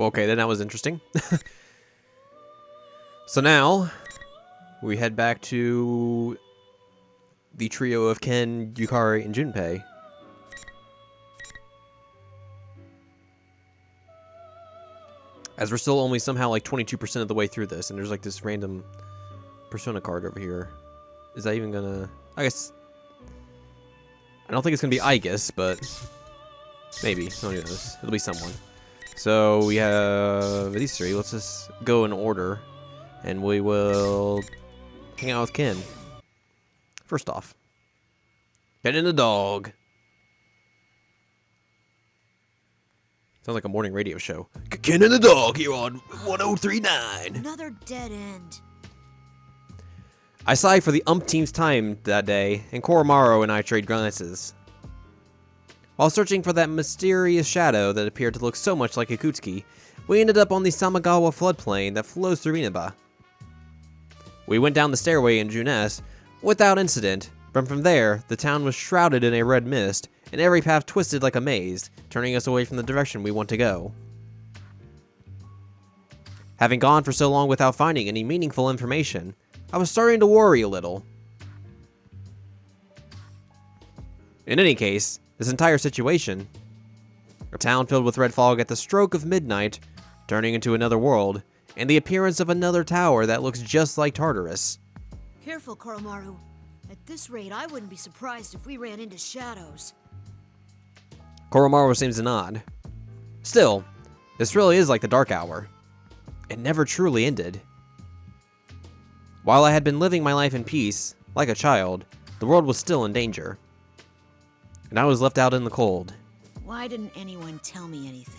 Okay, then that was interesting. So now, we head back to the trio of Ken, Yukari, and Junpei. As we're still only somehow like 22% of the way through this, and there's like this random persona card over here. Is that even gonna... I guess... I don't think it's gonna be Aigis, but... maybe. Who knows? It'll be someone. So we have these three. Let's just go in order. And we will hang out with Ken. First off. Ken and the dog. Sounds like a morning radio show. Ken and the dog here on 1039. Another dead end. I sighed for the umpteenth time that day, and Koromaru and I trade glances. While searching for that mysterious shadow that appeared to look so much like Akutsuki, we ended up on the Samagawa floodplain that flows through Inaba. We went down the stairway in Junes without incident, but from there, the town was shrouded in a red mist, and every path twisted like a maze, turning us away from the direction we want to go. Having gone for so long without finding any meaningful information, I was starting to worry a little. In any case, this entire situation, a town filled with red fog at the stroke of midnight, turning into another world, and the appearance of another tower that looks just like Tartarus. Careful, Koromaru. At this rate, I wouldn't be surprised if we ran into shadows. Koromaru seems to nod. Still, this really is like the Dark Hour. It never truly ended. While I had been living my life in peace, like a child, the world was still in danger. And I was left out in the cold. Why didn't anyone tell me anything?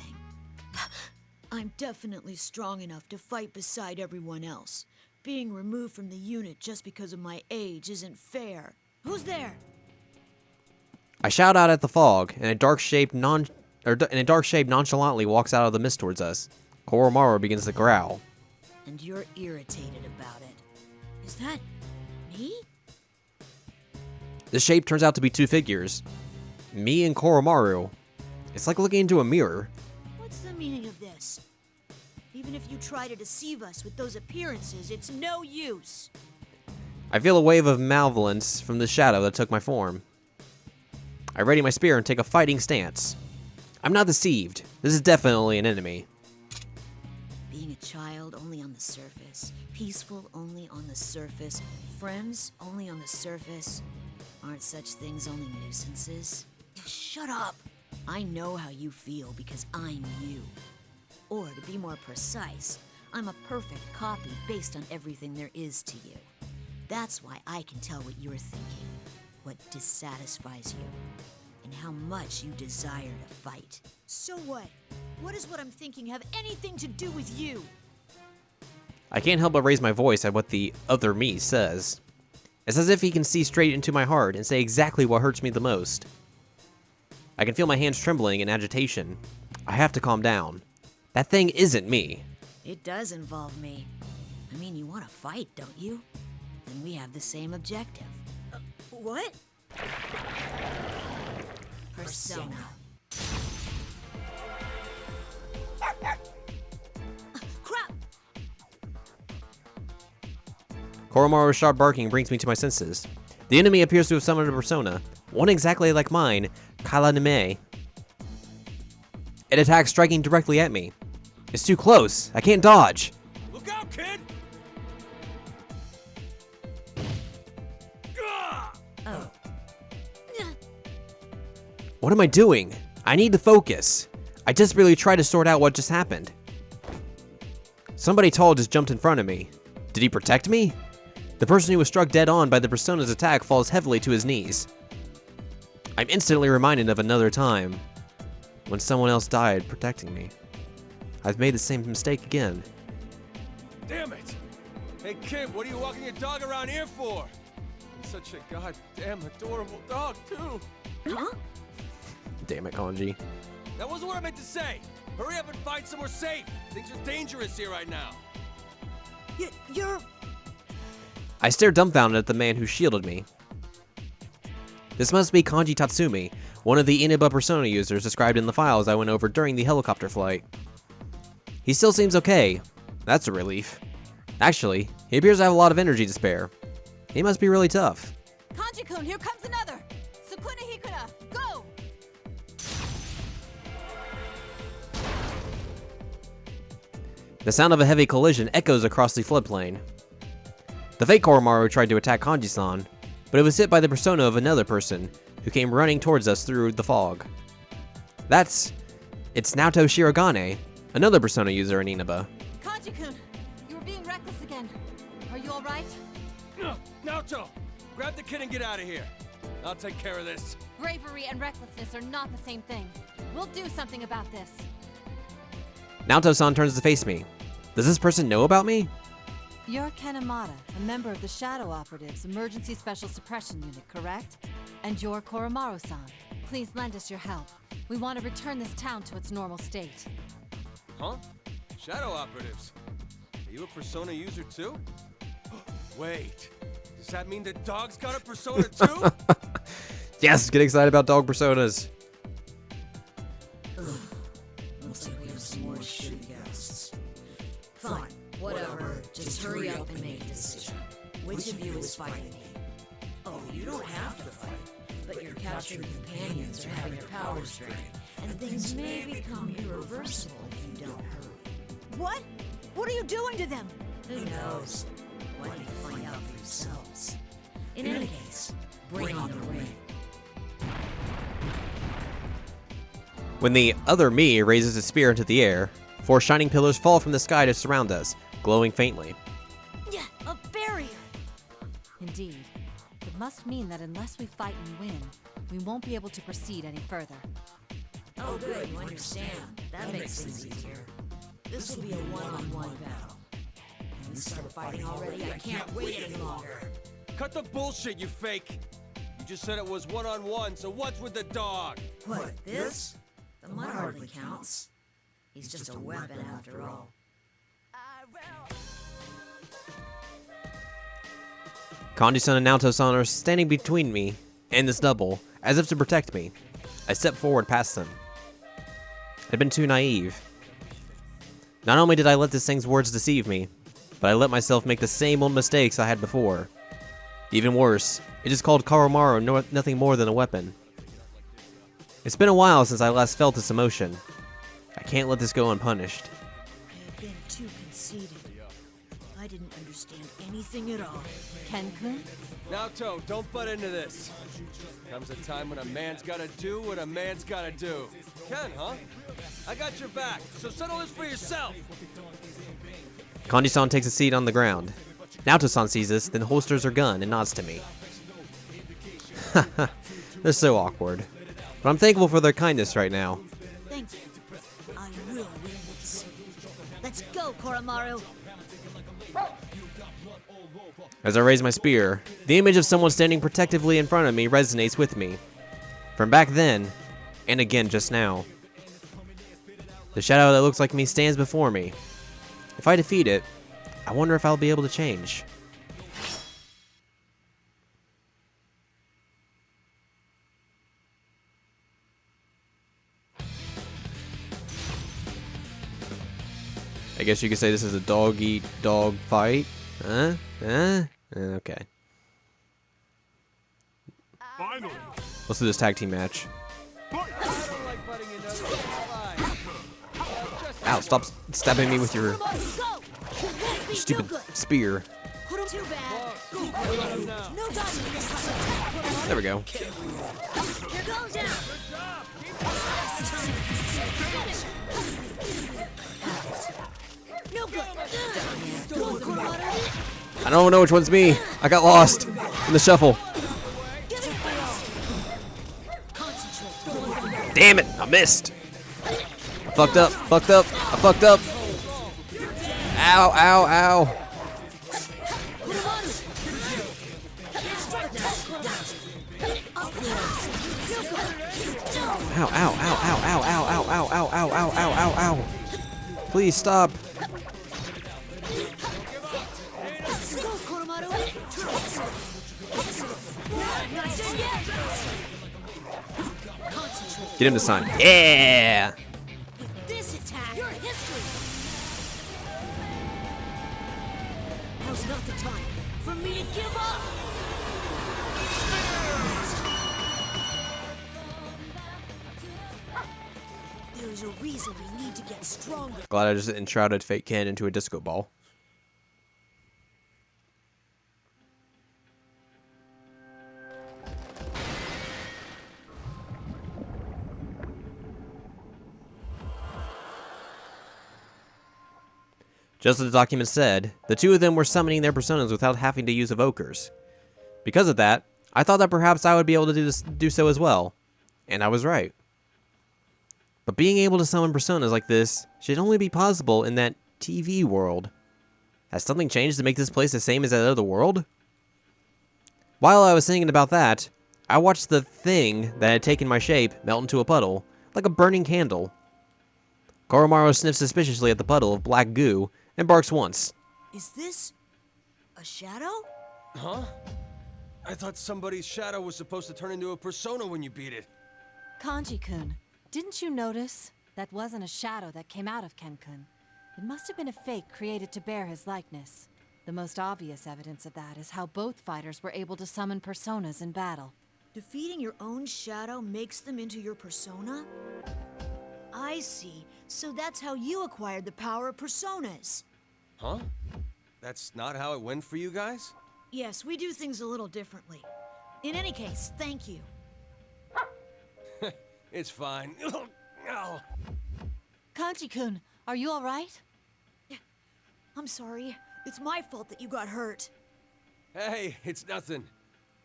I'm definitely strong enough to fight beside everyone else. Being removed from the unit just because of my age isn't fair. Who's there? I shout out at the fog, and a dark shape nonchalantly walks out of the mist towards us. Koromaru begins to growl. And you're irritated about it. Is that me? The shape turns out to be two figures. Me and Koromaru. It's like looking into a mirror. What's the meaning of this? Even if you try to deceive us with those appearances, it's no use. I feel a wave of malevolence from the shadow that took my form. I ready my spear and take a fighting stance. I'm not deceived. This is definitely an enemy. Being a child only on the surface, peaceful only on the surface, friends only on the surface. Aren't such things only nuisances? Shut up! I know how you feel because I'm you. Or to be more precise, I'm a perfect copy based on everything there is to you. That's why I can tell what you're thinking, what dissatisfies you, and how much you desire to fight. So what? What does what I'm thinking have anything to do with you? I can't help but raise my voice at what the other me says. It's as if he can see straight into my heart and say exactly what hurts me the most. I can feel my hands trembling in agitation. I have to calm down. That thing isn't me. It does involve me. I mean, you want to fight, don't you? Then we have the same objective. What? Persona. Crap! Koromaru's sharp barking brings me to my senses. The enemy appears to have summoned a persona, one exactly like mine, Kalanime. It attacks, striking directly at me. It's too close. I can't dodge. Look out, kid! Oh. What am I doing? I need to focus. I desperately try to sort out what just happened. Somebody tall just jumped in front of me. Did he protect me? The person who was struck dead on by the persona's attack falls heavily to his knees. I'm instantly reminded of another time, when someone else died protecting me. I've made the same mistake again. Damn it! Hey kid, what are you walking your dog around here for? Such a goddamn adorable dog, too. Huh? Damn it, Kanji. That wasn't what I meant to say. Hurry up and find somewhere safe. Things are dangerous here right now. You're... I stare dumbfounded at the man who shielded me. This must be Kanji Tatsumi, one of the Inaba persona users described in the files I went over during the helicopter flight. He still seems okay. That's a relief. Actually, he appears to have a lot of energy to spare. He must be really tough. Kanji-kun, here comes another! Sukuna Hikuna, go! The sound of a heavy collision echoes across the floodplain. The fake Koromaru tried to attack Kanji-san, but it was hit by the persona of another person who came running towards us through the fog. It's Naoto Shirogane, another persona user in Inaba. Kanji-kun, you were being reckless again. Are you alright? Naoto, grab the kid and get out of here. I'll take care of this. Bravery and recklessness are not the same thing. We'll do something about this. Naoto-san turns to face me. Does this person know about me? You're Kanemata, a member of the Shadow Operatives Emergency Special Suppression Unit, correct? And you're Koromaru-san. Please lend us your help. We want to return this town to its normal state. Huh? Shadow operatives? Are you a persona user too? Wait, does that mean the dog's got a persona too? Yes, get excited about dog personas. Looks like we have some more shitty guests. Fine, whatever. Just hurry up and make a decision. Which of you is fighting me? Oh, you don't have to fight, but your captured companions are having their powers drained, and things may become irreversible if you don't hurry. What? What are you doing to them? Who knows? Why don't you find out for yourselves? In any case, bring on the ring. When the other me raises his spear into the air, 4 shining pillars fall from the sky to surround us, glowing faintly. Yeah, a barrier! Indeed. It must mean that unless we fight and win, we won't be able to proceed any further. Oh good, you understand. That makes things easier. This will be a one-on-one battle. Can we start fighting already? I can't wait any longer. Cut the bullshit, you fake! You just said it was one-on-one, so what's with the dog? What, this? The mud hardly counts. He's just a weapon after all. Kanji-san and Naoto-san are standing between me and this double, as if to protect me. I step forward past them. I'd been too naive. Not only did I let this thing's words deceive me, but I let myself make the same old mistakes I had before. Even worse, it just called Koromaru nothing more than a weapon. It's been a while since I last felt this emotion. I can't let this go unpunished. I have been too conceited. I didn't understand anything at all. Ken-kun? Naoto, don't butt into this. Comes a time when a man's gotta do what a man's gotta do. Ken, huh? I got your back, so settle this for yourself. Kanji-san takes a seat on the ground. Naoto-san sees this, then holsters her gun and nods to me. They're so awkward. But I'm thankful for their kindness right now. Thank you. I will win this. Let's go, Koromaru. As I raise my spear, the image of someone standing protectively in front of me resonates with me. From back then, and again just now. The shadow that looks like me stands before me. If I defeat it, I wonder if I'll be able to change. I guess you could say this is a dog-eat-dog fight. Huh? Okay. Finally. Let's do this tag team match. I don't like butting into others. Fine. Ow, stop stabbing me with your Go! stupid spear. Too bad. No There we go. Here goes now. No good. Go, Koromaru. I don't know which one's me. I got lost in the shuffle. Concentrate. Damn it, I missed. I fucked up. I fucked up. Ow, ow, ow. Ow, ow, ow, ow, ow, ow, ow, ow, ow, ow, ow, ow, ow, ow. Please stop. Get him this time. Yeah. With this attack, your history. not the time for me to give up! There's a reason we need to get stronger. Glad I just enshrouded Fake Ken into a disco ball. Just as the document said, the two of them were summoning their personas without having to use evokers. Because of that, I thought that perhaps I would be able to do so as well. And I was right. But being able to summon personas like this should only be possible in that TV world. Has something changed to make this place the same as that other world? While I was thinking about that, I watched the thing that had taken my shape melt into a puddle, like a burning candle. Koromaru sniffs suspiciously at the puddle of black goo and barks once. Is this a shadow? Huh? I thought somebody's shadow was supposed to turn into a persona when you beat it. Kanji-kun, didn't you notice? That wasn't a shadow that came out of Ken-kun. It must have been a fake created to bear his likeness. The most obvious evidence of that is how both fighters were able to summon personas in battle. Defeating your own shadow makes them into your persona? I see. So that's how you acquired the power of personas. Huh? That's not how it went for you guys? Yes, we do things a little differently. In any case, thank you. It's fine. Ow. Kanji-kun, are you alright? I'm sorry. It's my fault that you got hurt. Hey, it's nothing.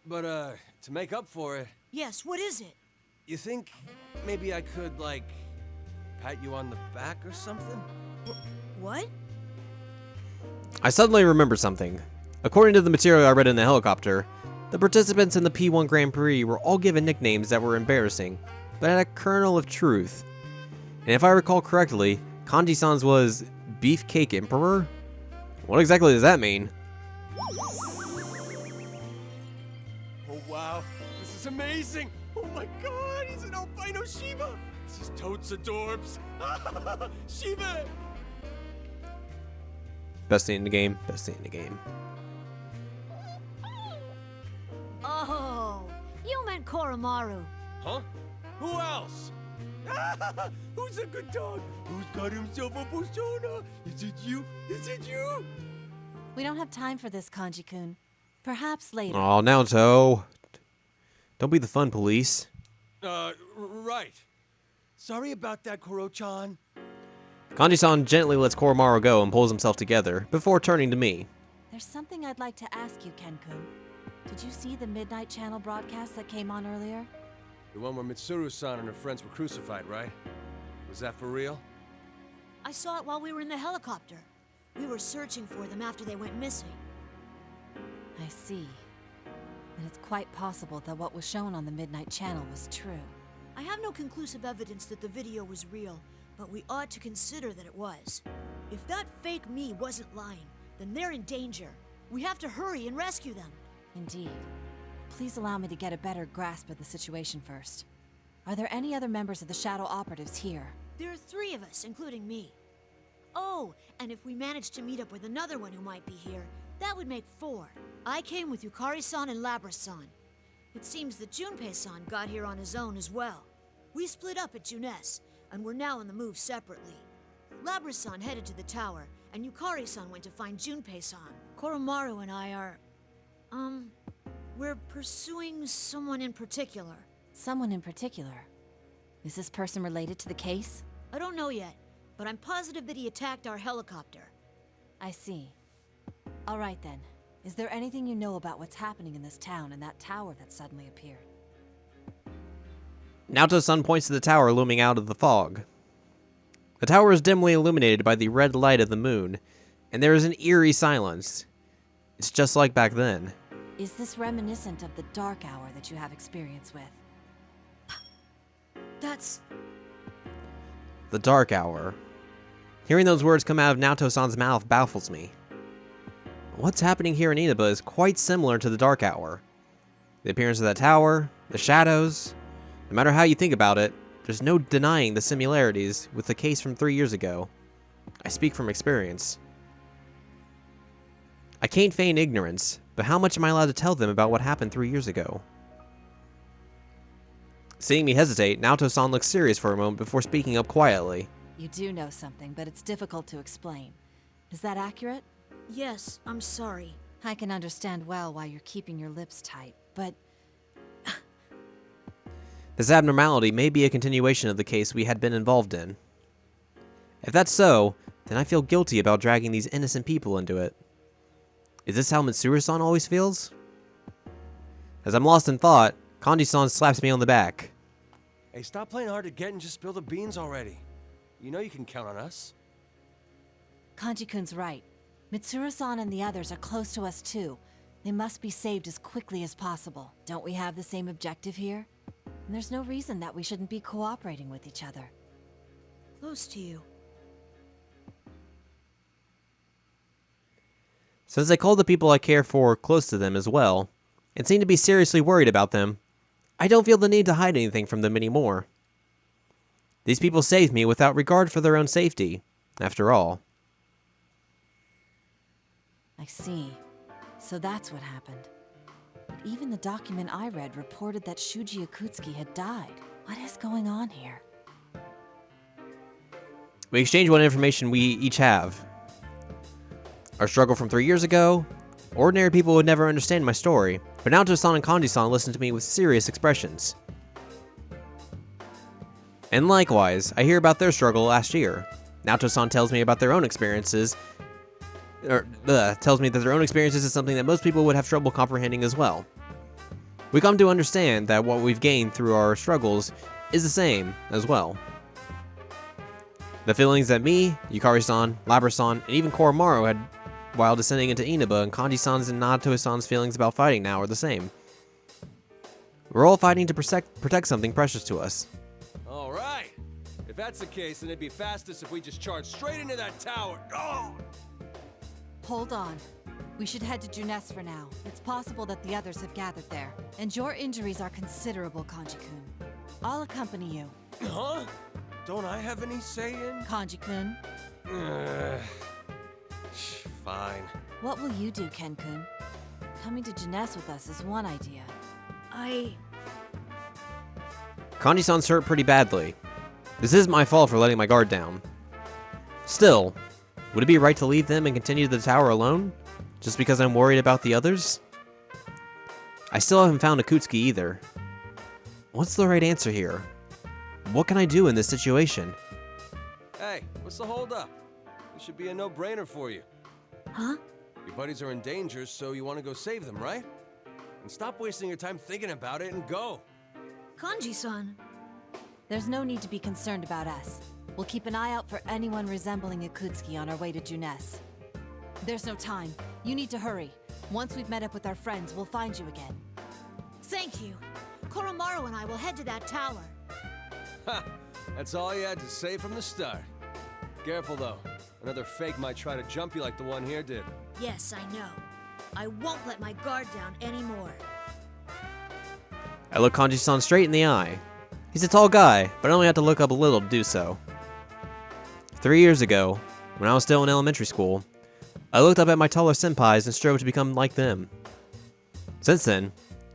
But, to make up for it, Yes, what is it? you think maybe I could, like, pat you on the back or something? What? I suddenly remembered something. According to the material I read in the helicopter, the participants in the P1 Grand Prix were all given nicknames that were embarrassing, but had a kernel of truth. And if I recall correctly, Kanji-san's was Beefcake Emperor? What exactly does that mean? Oh, wow. This is amazing. Oh, my God. He's an albino Shiba. This is totes adorbs. Shiba! Best thing in the game, best thing in the game. Oh, you meant Koromaru. Huh? Who else? Who's a good dog? Who's got himself a persona? Is it you? Is it you? We don't have time for this, Kanji-kun. Perhaps later. Oh, Naoto. Don't be the fun police. Right. Sorry about that, Koro-chan. Kanji-san gently lets Koromaru go and pulls himself together, before turning to me. There's something I'd like to ask you, Ken-kun. Did you see the Midnight Channel broadcast that came on earlier? The one where Mitsuru-san and her friends were crucified, right? Was that for real? I saw it while we were in the helicopter. We were searching for them after they went missing. I see. And it's quite possible that what was shown on the Midnight Channel was true. I have no conclusive evidence that the video was real, but we ought to consider that it was. If that fake me wasn't lying, then they're in danger. We have to hurry and rescue them. Indeed. Please allow me to get a better grasp of the situation first. Are there any other members of the Shadow Operatives here? There are 3 of us, including me. Oh, and if we manage to meet up with another one who might be here, that would make 4. I came with Yukari-san and Labra-san. It seems that Junpei-san got here on his own as well. We split up at Junes, and we're now on the move separately. Labra-san headed to the tower, and Yukari-san went to find Junpei-san. Koromaru and I are... we're pursuing someone in particular. Someone in particular? Is this person related to the case? I don't know yet, but I'm positive that he attacked our helicopter. I see. All right then. Is there anything you know about what's happening in this town and that tower that suddenly appeared? Naoto-san points to the tower looming out of the fog. The tower is dimly illuminated by the red light of the moon, and there is an eerie silence. It's just like back then. Is this reminiscent of the dark hour that you have experience with? That's... The dark hour. Hearing those words come out of Naoto-san's mouth baffles me. What's happening here in Inaba is quite similar to the dark hour. The appearance of that tower, the shadows. No matter how you think about it, there's no denying the similarities with the case from 3 years ago. I speak from experience. I can't feign ignorance, but how much am I allowed to tell them about what happened 3 years ago? Seeing me hesitate, Naoto-san looks serious for a moment before speaking up quietly. You do know something, but it's difficult to explain. Is that accurate? Yes, I'm sorry. I can understand well why you're keeping your lips tight, but This abnormality may be a continuation of the case we had been involved in. If that's so, then I feel guilty about dragging these innocent people into it. Is this how Mitsuru-san always feels? As I'm lost in thought, Kanji-san slaps me on the back. Hey, stop playing hard to get and just spill the beans already. You know you can count on us. Kanji-kun's right. Mitsuru-san and the others are close to us too. They must be saved as quickly as possible. Don't we have the same objective here? And there's no reason that we shouldn't be cooperating with each other. Close to you. Since I call the people I care for close to them as well, and seem to be seriously worried about them, I don't feel the need to hide anything from them anymore. These people saved me without regard for their own safety, after all. I see. So that's what happened. But even the document I read reported that Shuji Akutsuki had died. What is going on here? We exchange what information we each have. Our struggle from 3 years ago. Ordinary people would never understand my story, but Naoto-san and Kanji-san listen to me with serious expressions. And likewise, I hear about their struggle last year. Naoto-san tells me about their own experiences, tells me that their own experiences is something that most people would have trouble comprehending as well. We come to understand that what we've gained through our struggles is the same as well. The feelings that me, Yukari-san, Labra-san, and even Koromaru had while descending into Inaba, and Kanji-san's and Naoto-san's feelings about fighting now are the same. We're all fighting to protect something precious to us. All right. If that's the case, then it'd be fastest if we just charge straight into that tower. Oh! Hold on. We should head to Junes for now. It's possible that the others have gathered there. And your injuries are considerable, Kanji-kun. I'll accompany you. Huh? Don't I have any say in? Kanji-kun, Fine. what will you do, Ken-kun? Coming to Junes with us is one idea. Kanji-san's hurt pretty badly. This is my fault for letting my guard down. Still, would it be right to leave them and continue to the tower alone? Just because I'm worried about the others? I still haven't found Akutsuki either. What's the right answer here? What can I do in this situation? Hey, what's the holdup? This should be a no-brainer for you. Huh? Your buddies are in danger, so you want to go save them, right? And stop wasting your time thinking about it and go. Kanji-san. There's no need to be concerned about us. We'll keep an eye out for anyone resembling Akutsuki on our way to Junes. There's no time. You need to hurry. Once we've met up with our friends, we'll find you again. Thank you. Koromaru and I will head to that tower. Ha! That's all you had to say from the start. Careful, though. Another fake might try to jump you like the one here did. Yes, I know. I won't let my guard down anymore. I look Kanji-san straight in the eye. He's a tall guy, but I only had to look up a little to do so. 3 years ago, when I was still in elementary school, I looked up at my taller senpais and strove to become like them. Since then,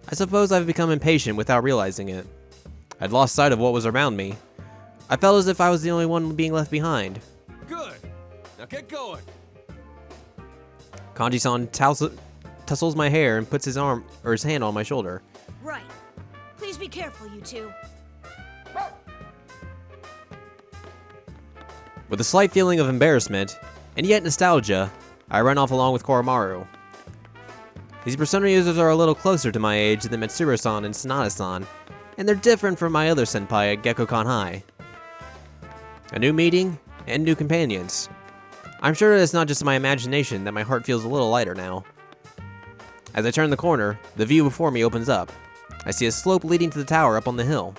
I suppose I've become impatient without realizing it. I'd lost sight of what was around me. I felt as if I was the only one being left behind. Good! Now get going! Kanji-san tussles my hair and puts his hand on my shoulder. Right. Please be careful, you two. With a slight feeling of embarrassment, and yet nostalgia, I run off along with Koromaru. These Persona users are a little closer to my age than Mitsuru-san and Sanada-san, and they're different from my other senpai at Gekkokan High. A new meeting, and new companions. I'm sure that it's not just my imagination that my heart feels a little lighter now. As I turn the corner, the view before me opens up. I see a slope leading to the tower up on the hill.